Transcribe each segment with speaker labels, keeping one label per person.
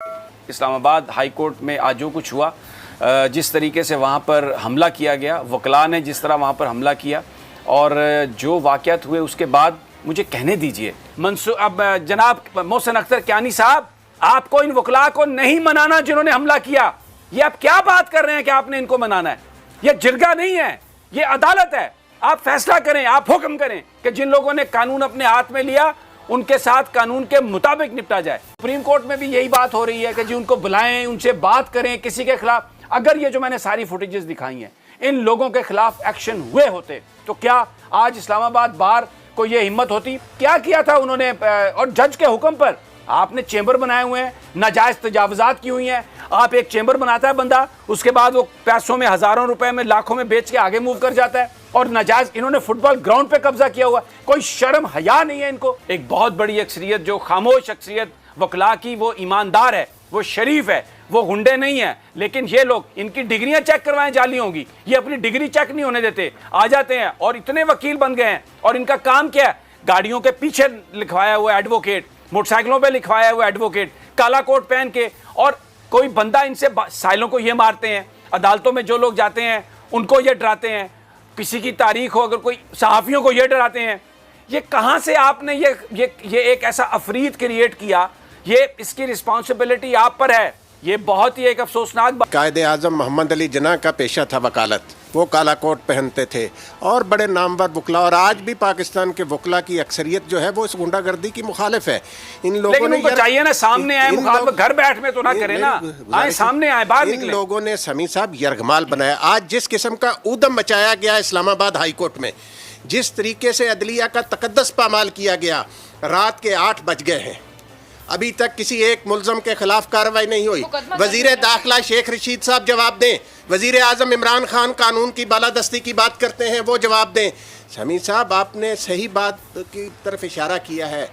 Speaker 1: Islamabad high court में आज जो कुछ हुआ, जिस तरीके से वहाँ पर हमला किया गया, वकला ने जिस तरह वहाँ पर हमला किया और जो वाक़यात हुए उसके बाद मुझे कहने दीजिए अब जनाब मोहसिन अख्तर कियानी साहब, आपको इन वकला को नहीं मनाना जिन्होंने हमला किया। ये आप क्या बात कर रहे हैं कि आपने इनको मनाना है? ये जिरगा नहीं है, ये अदालत है। आप फैसला करें, आप हुक्म करें कि जिन लोगों ने कानून अपने हाथ में लिया उनके साथ कानून के मुताबिक निपटा जाए। सुप्रीम कोर्ट में भी यही बात हो रही है कि जी उनको बुलाएं, उनसे बात करें किसी के खिलाफ। अगर ये जो मैंने सारी फुटेजेस दिखाई हैं इन लोगों के खिलाफ एक्शन हुए होते तो क्या आज इस्लामाबाद बार को ये हिम्मत होती? क्या किया था उन्होंने? और जज के हुक्म पर आपने चेंबर बनाए हुए हैं, नाजायज तजावजात की हुई हैं। आप एक चेंबर बनाता है बंदा, उसके बाद वो पैसों में, हजारों रुपए में, लाखों में बेच के आगे मूव कर जाता है। और नाजायज इन्होंने फुटबॉल ग्राउंड पे कब्जा किया हुआ। कोई शर्म हया नहीं है इनको। एक बहुत बड़ी अक्सरियत, जो खामोश अक्सरियत वकला की, वो ईमानदार है, वो शरीफ है, वो गुंडे नहीं है। लेकिन ये लोग, इनकी डिग्रियां चेक करवाएं जाली होंगी, ये अपनी डिग्री चेक नहीं होने देते, आ जाते हैं और इतने वकील बन गए हैं। और इनका काम क्या है? गाड़ियों के पीछे लिखवाया हुआ एडवोकेट, मोटरसाइकिलों पे लिखवाया हुआ एडवोकेट, काला कोट पहन के। और कोई बंदा इनसे साइलों को ये मारते हैं, अदालतों में जो लोग जाते हैं उनको ये डराते हैं, किसी की तारीख हो, अगर कोई सहाफ़ियों को ये डराते हैं। ये कहाँ से आपने ये एक ऐसा अफरीद क्रिएट किया? ये इसकी रिस्पॉन्सिबिलिटी आप पर है। ये बहुत ही एक अफसोसनाक बात।
Speaker 2: कायदे आज़म मोहम्मद अली जिन्ना का पेशा था वकालत, वो काला कोट पहनते थे और बड़े नामवर वकला। और आज भी पाकिस्तान के वकला की अक्सरियत जो है वो इस गुंडागर्दी की मुखालिफ है। इन लोगों ने
Speaker 1: चाहिए ना सामने आए, घर बैठ में तो ना करें ना, आए सामने आए, बाहर निकले।
Speaker 2: इन लोगों ने समी साहब यरगमाल बनाया। आज जिस किस्म का ऊधम मचाया गया इस्लामाबाद हाई कोर्ट में, जिस तरीके से अदलिया का तकद्दस पामाल किया गया, रात के 8 बज गए हैं, अभी तक किसी एक मुल्ज़म के खिलाफ कार्रवाई नहीं हुई। वज़ीर दाखिला शेख रशीद साहब जवाब दें, वज़ीर आज़म इमरान खान कानून की बालादस्ती की बात करते हैं, वो जवाब दें। समी साहब, आपने सही बात की तरफ इशारा किया है।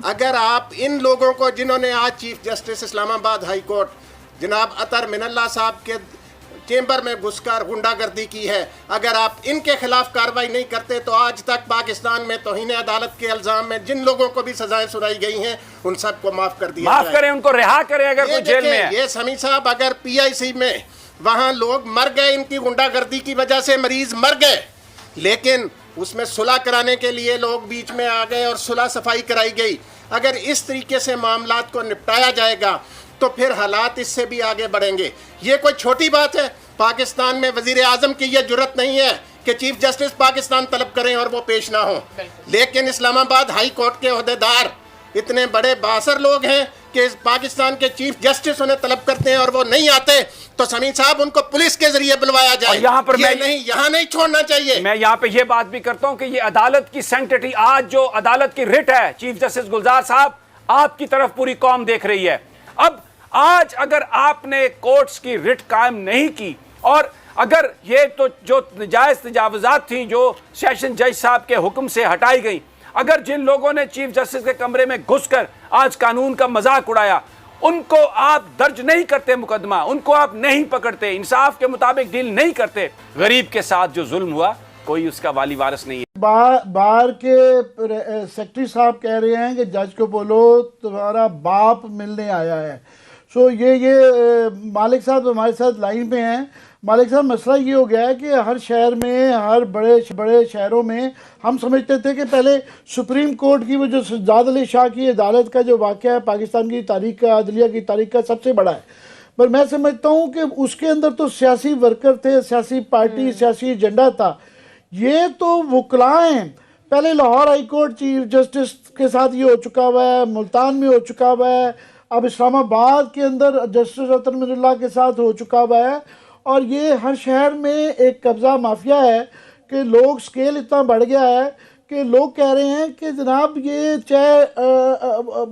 Speaker 2: अगर आप इन लोगों को, जिन्होंने आज chief justice Islamabad high court जनाब अतर मिनल्ला साहब के चेंबर में घुसकर गुंडागर्दी की है, अगर आप इनके खिलाफ कार्रवाई नहीं करते तो आज तक पाकिस्तान में तौहीन अदालत के इल्जाम में जिन लोगों को भी सजाएं सुनाई गई हैं उन सबको माफ कर दिया,
Speaker 1: माफ करें, उनको रिहा करें अगर कोई जेल में है।
Speaker 2: ये समी साहब, अगर पीआईसी में वहाँ लोग मर गए इनकी गुंडागर्दी की वजह से, मरीज मर गए, लेकिन उसमें सुलह कराने के लिए लोग बीच में आ गए और सुलह सफाई कराई गई। अगर इस तरीके से मामलात को निपटाया जाएगा तो फिर हालात इससे भी आगे बढ़ेंगे। ये कोई छोटी बात है? पाकिस्तान में वजीर आजम की यह जुर्रत नहीं है कि चीफ जस्टिस पाकिस्तान तलब करें और वो पेश ना हो। लेकिन इस्लामाबाद हाई कोर्ट के ओहदेदार इतने बड़े बासर लोग हैं कि पाकिस्तान के चीफ जस्टिस उन्हें तलब करते हैं और वो नहीं आते, तो समी साहब उनको पुलिस के जरिए बुलवाया जाए।
Speaker 1: यहाँ पर
Speaker 2: यहाँ नहीं छोड़ना चाहिए।
Speaker 1: मैं यहाँ पे ये बात भी करता हूँ कि ये अदालत की सैंक्टिटी, आज जो अदालत की रिट है, चीफ जस्टिस गुलजार साहब, आपकी तरफ पूरी कौम देख रही है। अब आज अगर आपने कोर्ट्स की रिट कायम नहीं की और अगर ये तो जो नाजायज तजावजात थी जो सेशन जज साहब के हुक्म से हटाई गई, अगर जिन लोगों ने चीफ जस्टिस के कमरे में घुसकर आज कानून का मजाक उड़ाया, उनको आप दर्ज नहीं करते मुकदमा, उनको आप नहीं पकड़ते, इंसाफ के मुताबिक डील नहीं करते, गरीब के साथ जो जुल्म हुआ कोई उसका वाली वारिस नहीं है।
Speaker 3: बार के सेक्रेटरी साहब कह रहे हैं कि जज को बोलो तुम्हारा बाप मिलने आया है। सो ये मालिक साहब हमारे साथ लाइन पे हैं। मालिक साहब, मसला ये हो गया है कि हर शहर में, हर बड़े शहरों में हम समझते थे कि पहले सुप्रीम कोर्ट की वो जो सज्जाद अली शाह की अदालत का जो वाक़या है पाकिस्तान की तारीख का, अदलिया की तारीख का सबसे बड़ा है। पर मैं समझता हूँ कि उसके अंदर तो सियासी वर्कर थे, सियासी पार्टी, सियासी एजेंडा था। ये तो वकला हैं। पहले Lahore high court chief justice के साथ ये हो चुका हुआ है, मुल्तान में हो चुका हुआ है, अब इस्लामाबाद के अंदर जस्टिस अतर मिनल्ला के साथ हो चुका हुआ है। और ये हर शहर में एक कब्ज़ा माफिया है कि लोग, स्केल इतना बढ़ गया है कि लोग कह रहे हैं कि जनाब ये चाहे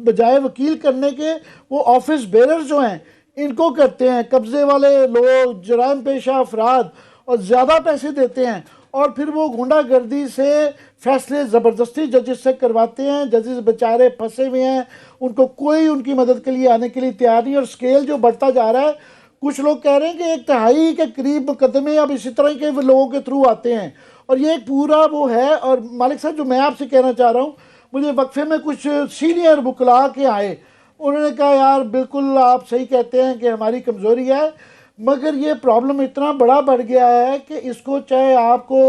Speaker 3: बजाय वकील करने के वो ऑफिस बेरर जो हैं इनको करते हैं, कब्ज़े वाले लोग, जराइम पेशा अफराद, और ज़्यादा पैसे देते हैं और फिर वो गुंडागर्दी से फैसले ज़बरदस्ती जजेस से करवाते हैं। जजेस बेचारे फंसे हुए हैं, उनको कोई उनकी मदद के लिए आने के लिए तैयार नहीं। और स्केल जो बढ़ता जा रहा है, कुछ लोग कह रहे हैं कि 1/3 के करीब मुकदमे अब इसी तरह के लोगों के थ्रू आते हैं और ये एक पूरा वो है। और मालिक साहब, जो मैं आपसे कहना चाह रहा हूँ, मुझे वक्फे में कुछ सीनियर वकला के आए, उन्होंने कहा यार बिल्कुल आप सही कहते हैं कि हमारी कमज़ोरी है, मगर ये प्रॉब्लम इतना बड़ा बढ़ गया है कि इसको चाहे आपको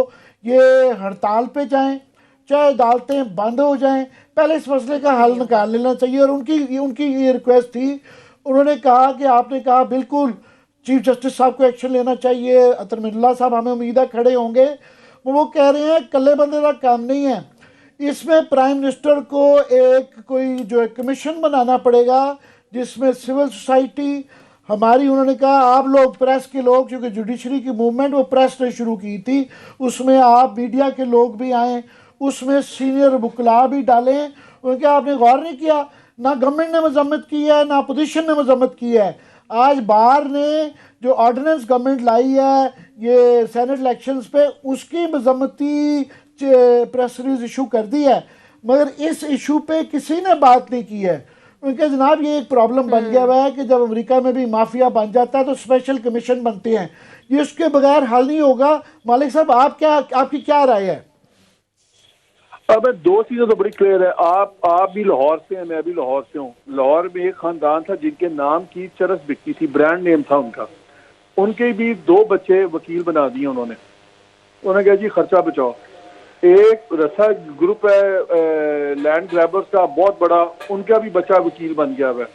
Speaker 3: ये हड़ताल पे जाएं, चाहे अदालतें बंद हो जाएं, पहले इस मसले का हल निकाल लेना चाहिए। और उनकी ये रिक्वेस्ट थी, उन्होंने कहा कि आपने कहा बिल्कुल चीफ जस्टिस साहब को एक्शन लेना चाहिए, अतर मिल्ला साहब हमें उम्मीद है खड़े होंगे। वो कह रहे हैं कल्ले बंदे का काम नहीं है, इसमें प्राइम मिनिस्टर को एक कोई जो है कमीशन बनाना पड़ेगा जिसमें सिविल सोसाइटी हमारी, उन्होंने कहा आप लोग प्रेस के लोग, क्योंकि जुडिशरी की मूवमेंट वो प्रेस ने शुरू की थी, उसमें आप मीडिया के लोग भी आएँ, उसमें सीनियर वकला भी डालें। उनके आपने गौर नहीं किया, ना गवर्नमेंट ने मजम्मत की है ना अपोजिशन ने मजम्मत की है। आज बार ने जो ऑर्डिनेंस गवर्नमेंट लाई है ये सेनेट इलेक्शंस पे, उसकी मजम्मती प्रेस रिलीज इशू कर दी है, मगर इस इशू पे किसी ने बात नहीं की है। उनके जनाब ये एक प्रॉब्लम बन गया हुआ है कि जब अमेरिका में भी माफिया बन जाता है तो स्पेशल कमीशन बनते हैं, ये उसके बगैर हल नहीं होगा। मालिक साहब आपकी क्या राय है?
Speaker 4: अब दो चीजें तो बड़ी क्लियर है। आप भी लाहौर से हैं, मैं भी लाहौर से हूँ। लाहौर में एक खानदान था जिनके नाम की चरस बिकती थी, ब्रांड नेम था उनका। उनके भी 2 बच्चे वकील बना दिए उन्होंने कहा जी खर्चा बचाओ। एक रसा ग्रुप है लैंड ग्रैबर्स का बहुत बड़ा, उनका भी बच्चा वकील बन गया है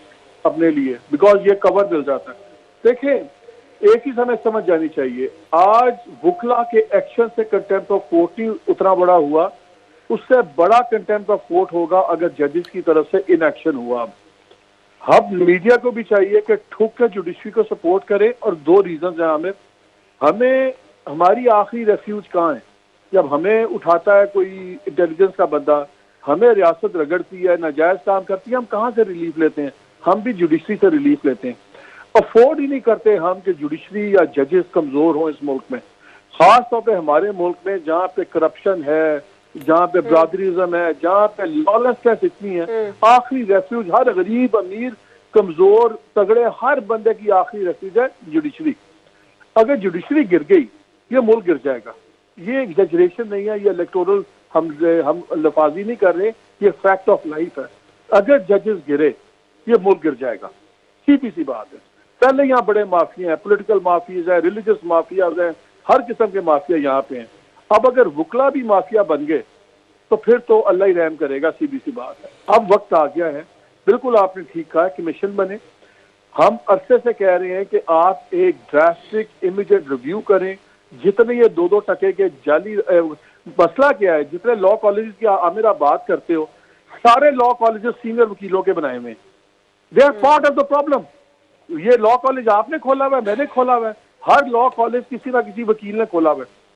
Speaker 4: अपने लिए, बिकॉज ये कवर मिल जाता है। देखें, एक ही समय समझ जानी चाहिए, आज वकला के एक्शन से कंटेम्प्ट ऑफ कोर्ट ही उतना बड़ा हुआ, उससे बड़ा कंटेम्प्ट ऑफ कोर्ट होगा अगर जजेस की तरफ से इनएक्शन हुआ। हम मीडिया को भी चाहिए कि ठोक कर जुडिशरी को सपोर्ट करे। और 2 रीजन है हमें हमारी आखिरी रेफ्यूज कहाँ है? जब हमें उठाता है कोई इंटेलिजेंस का बंदा, हमें रियासत रगड़ती है, नाजायज काम करती है, हम कहाँ से रिलीफ लेते हैं? हम भी जुडिशरी से रिलीफ लेते हैं। अफोर्ड ही नहीं करते हम कि जुडिशरी या जजेस कमजोर हो इस मुल्क में, खास तौर पे हमारे मुल्क में जहाँ पे करप्शन है, जहाँ पे ब्रादरिज्म है, जहाँ पे लॉलेसनेस इतनी है। आखिरी रेफ्यूज हर गरीब अमीर कमजोर तगड़े हर बंदे की आखिरी रेफ्यूज है जुडिशरी। अगर जुडिशरी गिर गई ये मुल्क गिर जाएगा। ये एग्जैजरेशन नहीं है, ये इलेक्टोरल हम लफाजी नहीं कर रहे, ये फैक्ट ऑफ लाइफ है। अगर जजेस गिरे ये मुल्क गिर जाएगा, सीधी सी बात है। पहले यहाँ बड़े माफिया हैं, पॉलिटिकल माफियाज हैं, रिलीजियस माफियाज हैं, हर किस्म के माफिया यहाँ पे हैं। अब अगर वकला भी माफिया बन गए तो फिर तो अल्लाह ही रहम करेगा, सीधी सी बात है। अब वक्त आ गया है, बिल्कुल आपने ठीक कहा, कमीशन बने। हम अरसे से कह रहे हैं कि आप एक ड्रास्टिक इमीडिएट रिव्यू करें। जितने ये 2-2 टके के जाली मसला क्या है, जितने लॉ कॉलेज की आमिर आप बात करते हो, सारे लॉ कॉलेजेस सीनियर वकीलों के बनाए हुए हैं। They are part of the problem. ये लॉ कॉलेज आपने खोला हुआ है, मैंने खोला हुआ है, हर लॉ कॉलेज किसी ना किसी वकील ने खोला हुआ है।